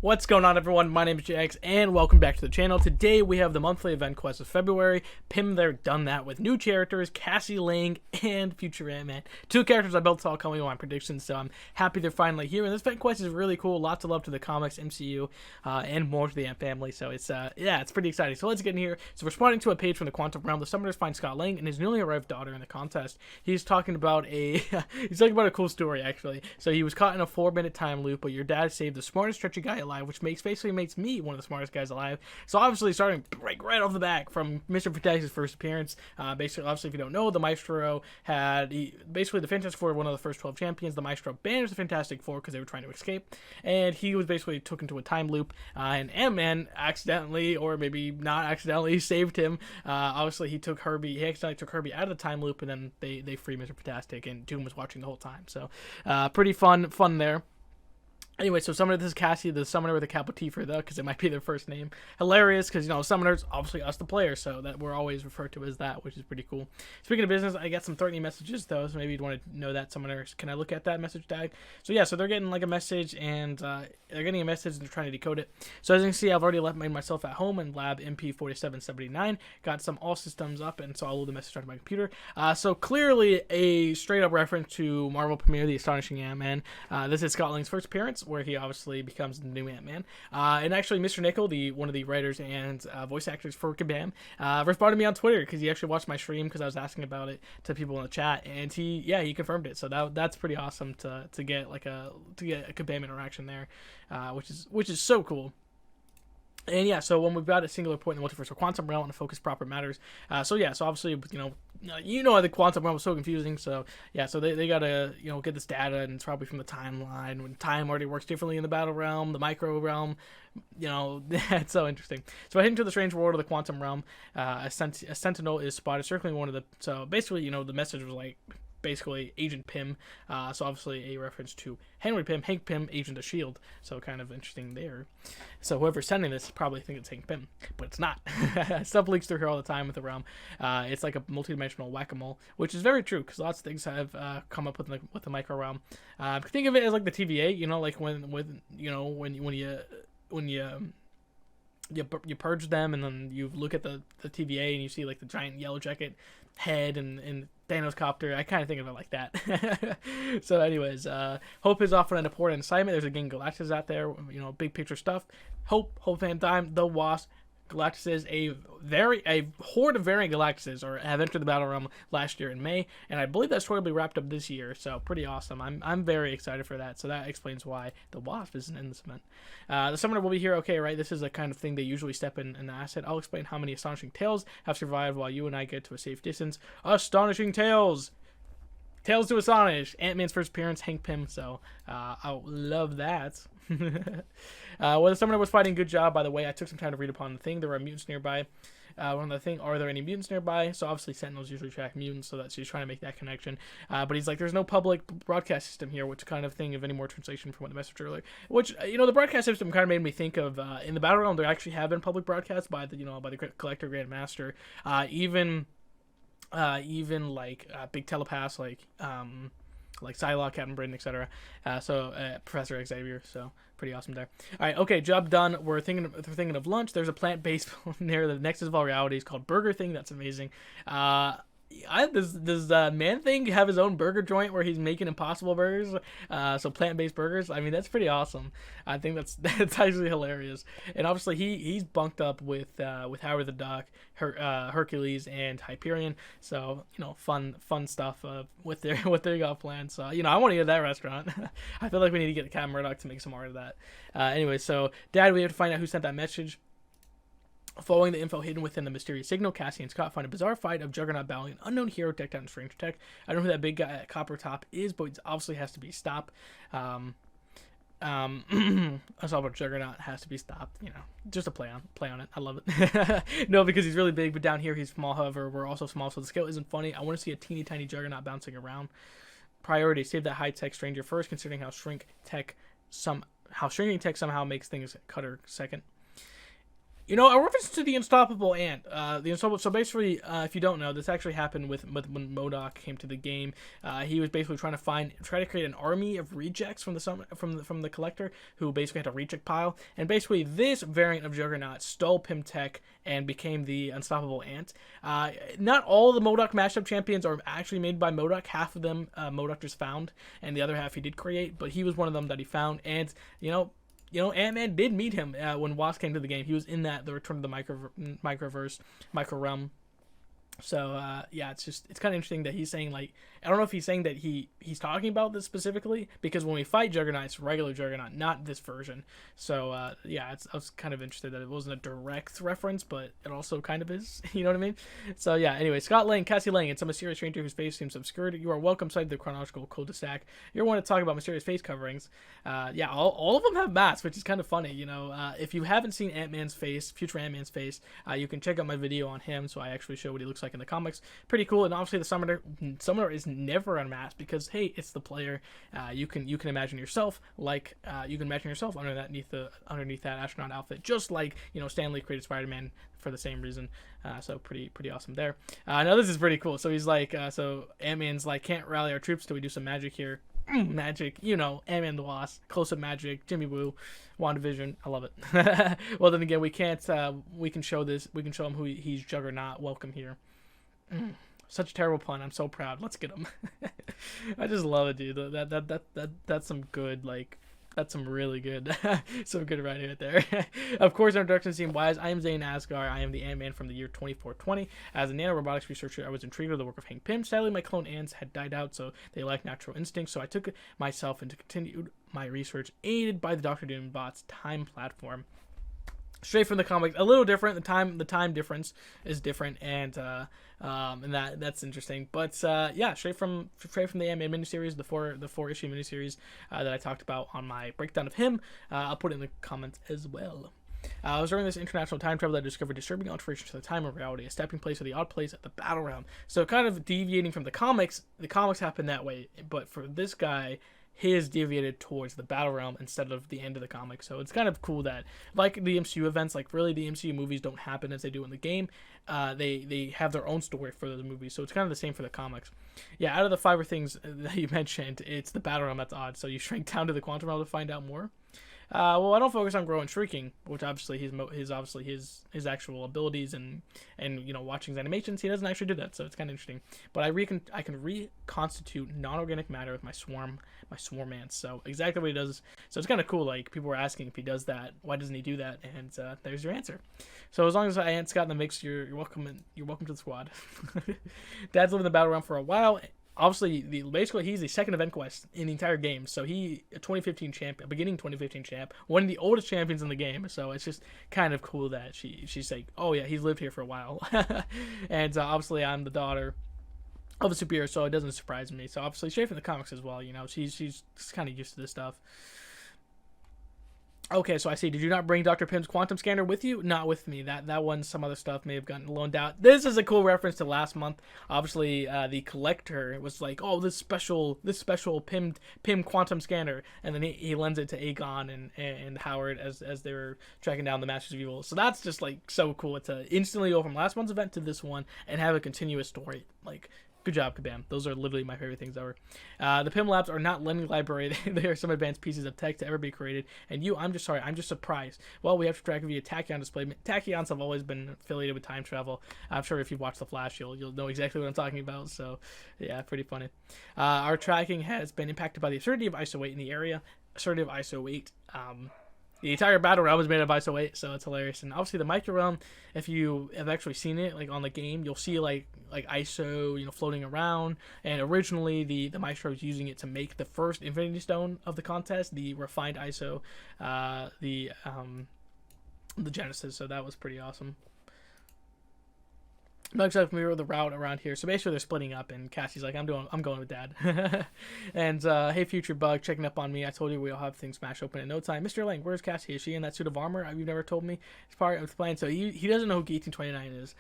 What's going on, everyone? My name is JX, and welcome back to the channel. Today, we have the monthly event quest of February. Pim there, done that with new characters, Cassie, Lang, and future Ant-Man. Two characters I built all coming on my predictions, so I'm happy they're finally here. And this event quest is really cool. Lots of love to the comics, MCU, and more to the Ant family. So it's it's pretty exciting. So let's get in here. So responding to a page from the Quantum Realm, the summoners find Scott Lang and his newly arrived daughter in the contest. He's talking about a a cool story, actually. So he was caught in a 4-minute time loop, but your dad saved the smartest stretchy guy alive, which basically makes me one of the smartest guys alive. So obviously, starting right off the back from Mr. Fantastic's first appearance, obviously, if you don't know, the Maestro had basically the Fantastic Four, one of the first 12 champions. The Maestro banished the Fantastic Four because they were trying to escape, and he was basically took into a time loop. And Ant-Man accidentally, or maybe not accidentally, saved him. Obviously, he accidentally took Kirby out of the time loop, and then they freed Mr. Fantastic, and Doom was watching the whole time. So pretty fun there. Anyway, so summoner, this is Cassie, the summoner with a capital T for the, because it might be their first name. Hilarious, because, summoners, obviously us, the players, so that we're always referred to as that, which is pretty cool. Speaking of business, I got some threatening messages, though, so maybe you'd want to know that, summoners. Can I look at that message tag? So, yeah, so they're getting, a message, and they're getting a message, and they're trying to decode it. So, as you can see, I've already made myself at home in lab MP4779, got some all systems up, and so I'll load the message onto my computer. So, clearly, a straight-up reference to Marvel Premiere, The Astonishing Ant-Man. This is Scott Lang's first appearance, where he obviously becomes the new Ant-Man. And actually, Mr. Nickel, one of the writers and voice actors for Kabam, responded to me on Twitter because he actually watched my stream because I was asking about it to people in the chat, and he confirmed it. So that's pretty awesome to get a Kabam interaction there, which is so cool. And yeah, so when we've got a singular point in the multiverse or quantum realm and focus proper matters. So obviously, the quantum realm was so confusing. So yeah, so they gotta get this data, and it's probably from the timeline when time already works differently in the battle realm, the micro realm. It's so interesting. So heading to the strange world of the quantum realm, a sentinel is spotted circling one of the. So basically, the message was basically Agent Pym, so obviously a reference to Hank Pym, Agent of S.H.I.E.L.D., so kind of interesting there. So whoever's sending this probably thinks it's Hank Pym, but it's not. Stuff leaks through here all the time with the realm. It's like a multi-dimensional whack-a-mole, which is very true, because lots of things have come up with the micro realm. Think of it as like the TVA, when you purge them, and then you look at the TVA and you see the giant yellow jacket head and Thanos copter. I kind of think of it like that. So anyways, Hope is off on an important assignment. There's a gang of Galactus out there, big picture stuff. Hope fan time, the Wasp, Galactuses, a horde of variant Galactuses have entered the battle realm last year in May, and I believe that story will be wrapped up this year, so pretty awesome. I'm very excited for that, so that explains why the Wasp isn't in this event. The summoner will be here, okay, right? This is the kind of thing they usually step in the asset. I'll explain how many astonishing tales have survived while you and I get to a safe distance. Astonishing tales! Tales to Astonish, Ant-Man's first appearance, Hank Pym, so I'll love that. Well, the summoner was fighting, good job, by the way. I took some time to read upon the thing. There were mutants nearby. One of the thing, are there any mutants nearby? So obviously Sentinels usually track mutants, so she's trying to make that connection. But he's like, there's no public broadcast system here, which kind of thing of any more translation from what the message earlier. Which, the broadcast system kind of made me think of, in the Battle Realm, there actually have been public broadcasts by the Collector Grand Master. Even big telepaths like Psylocke, Captain Britain, etc. Professor Xavier, so pretty awesome there. All right, okay, job done. We're thinking of lunch. There's a plant-based near the Nexus of All Realities called Burger Thing. That's amazing. Does Man Thing have his own burger joint where he's making Impossible burgers? So plant-based burgers. I mean, that's pretty awesome. I think that's actually hilarious. And obviously he's bunked up with Howard the Duck, Hercules, and Hyperion. So fun stuff with what they got planned. So I want to go to that restaurant. I feel like we need to get Cat Murdoch to make some art of that. Anyway, so Dad, we have to find out who sent that message. Following the info hidden within the mysterious signal, Cassie and Scott find a bizarre fight of Juggernaut battling an unknown hero decked out in strange tech. I don't know who that big guy at Copper Top is, but it obviously has to be stopped. I saw about Juggernaut has to be stopped. Just a play on it. I love it. No, because he's really big, but down here he's small. However, we're also small, so the scale isn't funny. I want to see a teeny tiny Juggernaut bouncing around. Priority: save that high tech stranger first, considering how shrinking tech somehow makes things cutter second. A reference to the Unstoppable Ant. The Unstoppable. So basically, if you don't know, this actually happened with when mcoc came to the game. He was basically trying to create an army of rejects from the collector, who basically had a reject pile. And basically, this variant of Juggernaut stole Pym tech and became the Unstoppable Ant. Not all the mcoc mashup champions are actually made by mcoc. Half of them mcoc just found, and the other half he did create. But he was one of them that he found, and Ant-Man did meet him when Wasp came to the game. He was in the Return to the Microverse, Micro Realm. So, it's kind of interesting that he's saying, like, I don't know if he's saying that he's talking about this specifically, because when we fight Juggernaut, it's regular Juggernaut, not this version. So, I was kind of interested that it wasn't a direct reference, but it also kind of is, you know what I mean? So, anyway, Scott Lang, Cassie Lang, it's a mysterious stranger whose face seems obscured. You are welcome inside the chronological cul-de-sac. You want to talk about mysterious face coverings. All of them have masks, which is kind of funny, if you haven't seen Ant-Man's face, future Ant-Man's face, you can check out my video on him, so I actually show what he looks like in the comics. Pretty cool. And obviously the summoner is never unmasked, because hey, it's the player. You can imagine yourself underneath that astronaut outfit, just like Stan Lee created Spider-Man for the same reason. So pretty awesome there. Now this is pretty cool. So he's like, so Ant-Man's like, can't rally our troops till we do some magic here. Magic, Ant-Man the Wasp, close-up magic, Jimmy Woo, WandaVision, I love it. Well, then again, we can show him who he's Juggernaut. Welcome here. Such a terrible pun. I'm so proud. Let's get him. I just love it, dude. That's some good, like, that's some really good, some good writing right there. Of course, our introduction scene wise, I am Zane Asgar. I am the Ant-Man from the year 2420. As a nanorobotics researcher, I was intrigued with the work of Hank Pym. Sadly, my clone ants had died out, so they lacked natural instincts. So I took myself and continued my research, aided by the Dr. Doom bot's time platform. Straight from the comics, a little different. The time difference is different, and that's interesting. But straight from the Ant-Man miniseries, the four issue miniseries that I talked about on my breakdown of him. I'll put it in the comments as well. I was during this international time travel that I discovered disturbing alterations to the time of reality, a stepping place of the odd place at the battle realm. So kind of deviating from the comics happened that way, but for this guy, his deviated towards the battle realm instead of the end of the comic. So it's kind of cool that, like the MCU events, like really the MCU movies don't happen as they do in the game. They have their own story for the movies. So it's kind of the same for the comics. Yeah, out of the 5 things that you mentioned, it's the battle realm that's odd. So you shrink down to the quantum realm to find out more. Well, I don't focus on growing shrinking, which obviously his actual abilities and watching his animations, he doesn't actually do that, so it's kind of interesting. But I can reconstitute non-organic matter with my swarm ants. So exactly what he does. So it's kind of cool. Like, people were asking if he does that, why doesn't he do that? And there's your answer. So as long as Ants got in the mix, you're welcome to the squad. Dad's lived in the battle realm for a while. Obviously, basically he's the second event quest in the entire game. So he a 2015 champ, a beginning 2015 champ, one of the oldest champions in the game. So it's just kind of cool that she's like, oh yeah, he's lived here for a while. And obviously I'm the daughter of a superhero, so it doesn't surprise me. So obviously straight from the comics as well, she's kind of used to this stuff. Okay, so I see. Did you not bring Dr. Pym's quantum scanner with you? Not with me. That one, some other stuff may have gotten loaned out. This is a cool reference to last month. Obviously, the collector was like, "Oh, this special Pym quantum scanner," and then he lends it to Aegon and Howard as they were tracking down the Masters of Evil. So that's just like so cool to instantly go from last month's event to this one and have a continuous story. Like, good job, Kabam. Those are literally my favorite things ever. The Pym Labs are not lending library. They are some advanced pieces of tech to ever be created. And I'm just surprised. Well, we have to track via Tachyon display. Tachyons have always been affiliated with time travel. I'm sure if you've watched The Flash, you'll know exactly what I'm talking about. So, yeah, pretty funny. Our tracking has been impacted by the absurdity of ISO 8 in the area. Absurdity of ISO 8. The entire battle realm is made of ISO 8, so it's hilarious. And obviously the micro realm, if you have actually seen it, like on the game, you'll see like ISO, floating around. And originally the Maestro was using it to make the first Infinity Stone of the contest, the refined ISO, the Genesis. So that was pretty awesome. I'm not exactly familiar with the route around here. So basically they're splitting up, and Cassie's like, I'm going with Dad. And hey, Future Bug, checking up on me. I told you we'll have things smash open in no time. Mr. Lang, where's Cassie? Is she in that suit of armor? You've never told me. It's part of the plan. So he doesn't know who Guillotine 29 is,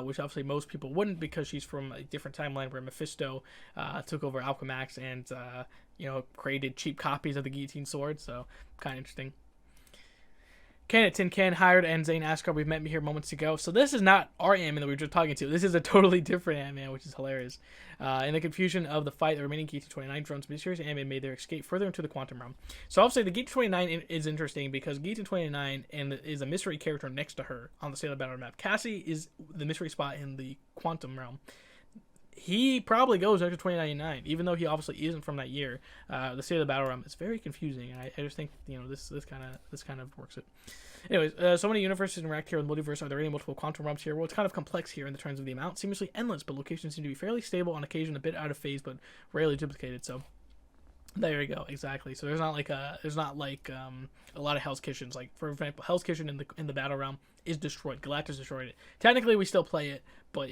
which obviously most people wouldn't, because she's from a different timeline where Mephisto took over Alchemax and created cheap copies of the Guillotine sword. So kind of interesting. Can at Tin Can hired and Zane Askar. We've met me here moments ago. So this is not our Ant-Man that we were just talking to. This is a totally different Ant-Man, which is hilarious. In the confusion of the fight, the remaining Geet-29 drones mysterious Ant-Man made their escape further into the quantum realm. So obviously the Geet-29 is interesting because Geet-29 is a mystery character next to her on the Sailor Battle map. Cassie is the mystery spot in the quantum realm. He probably goes after 2099, even though he obviously isn't from that year. The State of the Battle Realm is very confusing, and I just think this kind of works it. Anyways, so many universes interact here with multiverse. Are there any multiple quantum realms here? Well, it's kind of complex here in the terms of the amount, seemingly endless, but locations seem to be fairly stable on occasion, a bit out of phase, but rarely duplicated. So there you go, exactly. So there's not like a lot of Hell's Kitchens. Like for example, Hell's Kitchen in the Battle Realm is destroyed. Galactus destroyed it. Technically, we still play it, but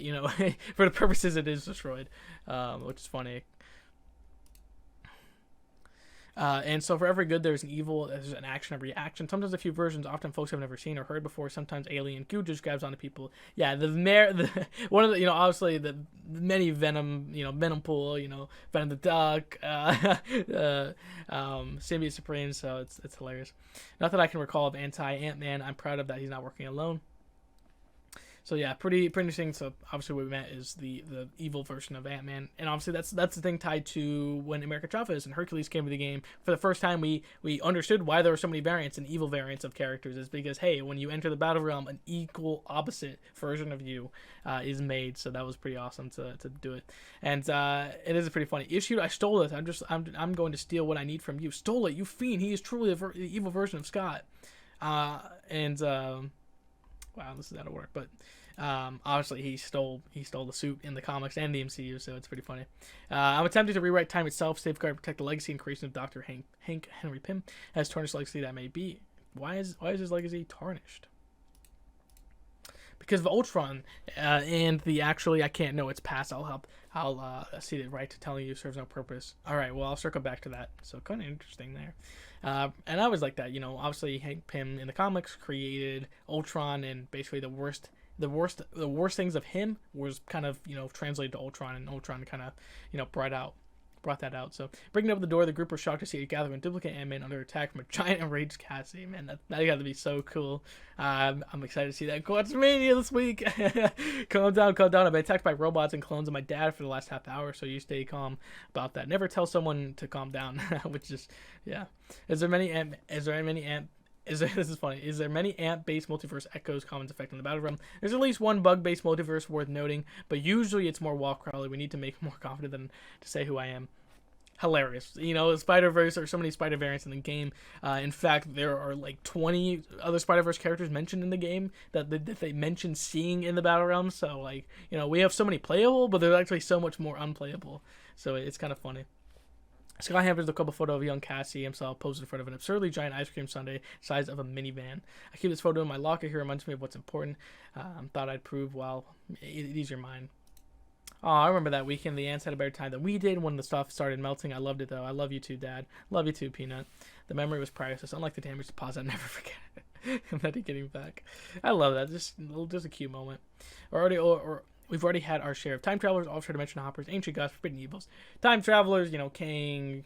for the purposes, it is destroyed, which is funny. And so for every good, there's an evil, there's an action, a reaction. Sometimes a few versions, often folks have never seen or heard before. Sometimes alien goo just grabs onto people. Yeah, one of the, obviously the many Venom, Venom Pool, Venom the Duck, Symbiote Supreme, so it's hilarious. Nothing I can recall of anti-Ant-Man. I'm proud of that he's not working alone. So yeah, pretty interesting. So obviously what we met is the evil version of Ant-Man, and obviously that's the thing tied to when America Chavez and Hercules came to the game. For the first time, we understood why there were so many variants and evil variants of characters. Is because hey, when you enter the battle realm, an equal opposite version of you is made. So that was pretty awesome to do it, and it is a pretty funny issue. I stole it. I'm going to steal what I need from you. Stole it, you fiend. He is truly the evil version of Scott. Wow, this is out of work, but obviously he stole the suit in the comics and the MCU, so it's pretty funny. I'm attempting to rewrite time itself, safeguard, protect the legacy and creation of Dr. Hank Henry Pym, as tarnished legacy that may be. Why is his legacy tarnished? Because of Ultron and the I can't know it's past. I'll see it right to telling you serves no purpose. All right, well I'll circle back to that. So kind of interesting there. And I was like that, obviously Hank Pym in the comics created Ultron, and basically the worst things of him was kind of translated to Ultron, and Ultron kind of brought that out. So breaking up the door, the group were shocked to see a gathering duplicate Ant-Man under attack from a giant enraged Cassie. Man, that got to be so cool. I'm excited to see that in Quantumania this week. Calm down. I've been attacked by robots and clones of my dad for the last half hour, so you stay calm about that. Never tell someone to calm down, which is, yeah. This is funny. Is there many ant-based multiverse echoes commons affecting the battle realm? There's at least one bug-based multiverse worth noting, but usually it's more wall crawly. We need to make more confident than to say who I am. Hilarious. Spider-Verse, or so many Spider variants in the game. In fact, there are like 20 other Spider-Verse characters mentioned in the game that they mentioned seeing in the battle realm. So we have so many playable, but there's actually so much more unplayable. So it's kind of funny. Sky hampers a couple photo of young Cassie himself posed in front of an absurdly giant ice cream sundae size of a minivan. I keep this photo in my locker here. Reminds me of what's important. Thought I'd prove while ease your mind. Oh, I remember that weekend. The ants had a better time than we did when the stuff started melting. I loved it though. I love you too, Dad. Love you too, Peanut. The memory was priceless. Unlike the damage deposit, I'll never forget it. I'm not getting back. I love that. Just a cute moment. We've already had our share of time travelers, offshore dimension hoppers, ancient gods, forbidden evils, time travelers. King.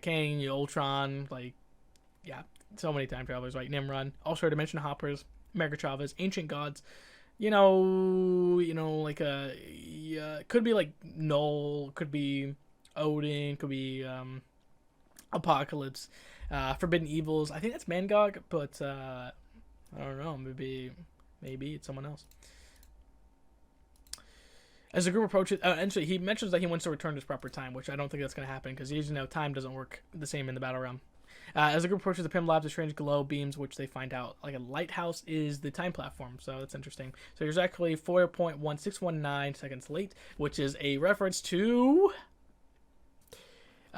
King, Ultron, so many time travelers, right? Nimrod, offshore dimension hoppers, America Chavez, ancient gods. Could be like Null, could be Odin, could be Apocalypse, forbidden evils. I think that's Mangog, but I don't know. Maybe it's someone else. As the group approaches, actually, he mentions that he wants to return to his proper time, which I don't think that's going to happen because time doesn't work the same in the battle realm. As the group approaches the Pym Labs, a strange glow beams, which they find out like a lighthouse is the time platform. So that's interesting. So here's actually 4.1619 seconds late, which is a reference to.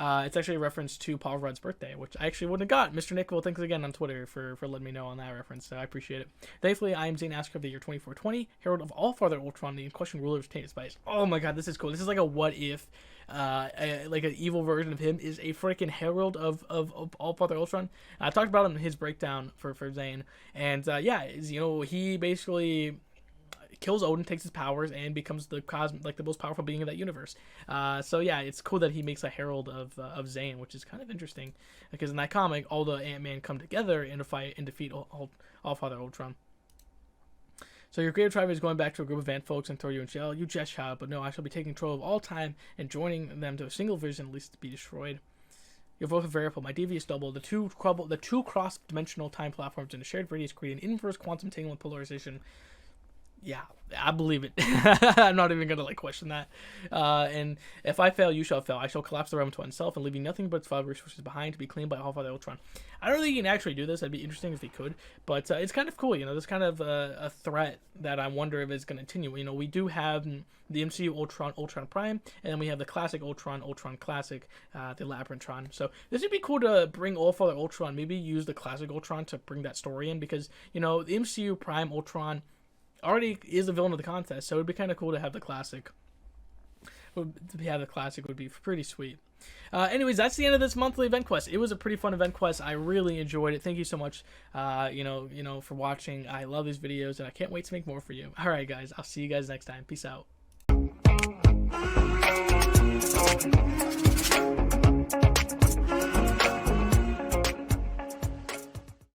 It's actually a reference to Paul Rudd's birthday, which I actually wouldn't have got. Mr. Nick, well, thanks again on Twitter for letting me know on that reference, so I appreciate it. Thankfully, I am Zane Asker of the year 2420, herald of all Father Ultron, the unquestioned ruler of Tainted Spice. Oh my god, this is cool. This is like a what if, like an evil version of him is a freaking herald of all Father Ultron. I talked about him in his breakdown for Zane, and he basically kills Odin, takes his powers, and becomes the most powerful being of that universe. So yeah, it's cool that he makes a herald of Zane, which is kind of interesting, because in that comic, all the Ant-Man come together in a fight and defeat All-Father Ultron. So your creative tribe is going back to a group of ant folks and throw you in jail. You just shot, but no, I shall be taking control of all time and joining them to a single vision, at least to be destroyed. Your vote of variable, my devious double, the two cross-dimensional time platforms in a shared radius create an inverse quantum entanglement polarization. Yeah, I believe it. I'm not even gonna question that. And if I fail, you shall fail. I shall collapse the realm to oneself and leaving nothing but its vital resources behind to be claimed by All-Father Ultron. I don't think he can actually do this. That'd be interesting if he could, but it's kind of cool. There's kind of a threat that I wonder if it's going to continue. We do have the MCU Ultron Prime, and then we have the classic Ultron Classic, the Labyrinthron. So this would be cool to bring All-Father Ultron. Maybe use the classic Ultron to bring that story in, because the MCU Prime Ultron already is a villain of the contest, so it'd be kind of cool to have the classic. The classic would be pretty sweet. Anyways, that's the end of this monthly event quest. It was a pretty fun event quest. I really enjoyed it. Thank you so much, for watching. I love these videos, and I can't wait to make more for you. All right, guys, I'll see you guys next time. Peace out.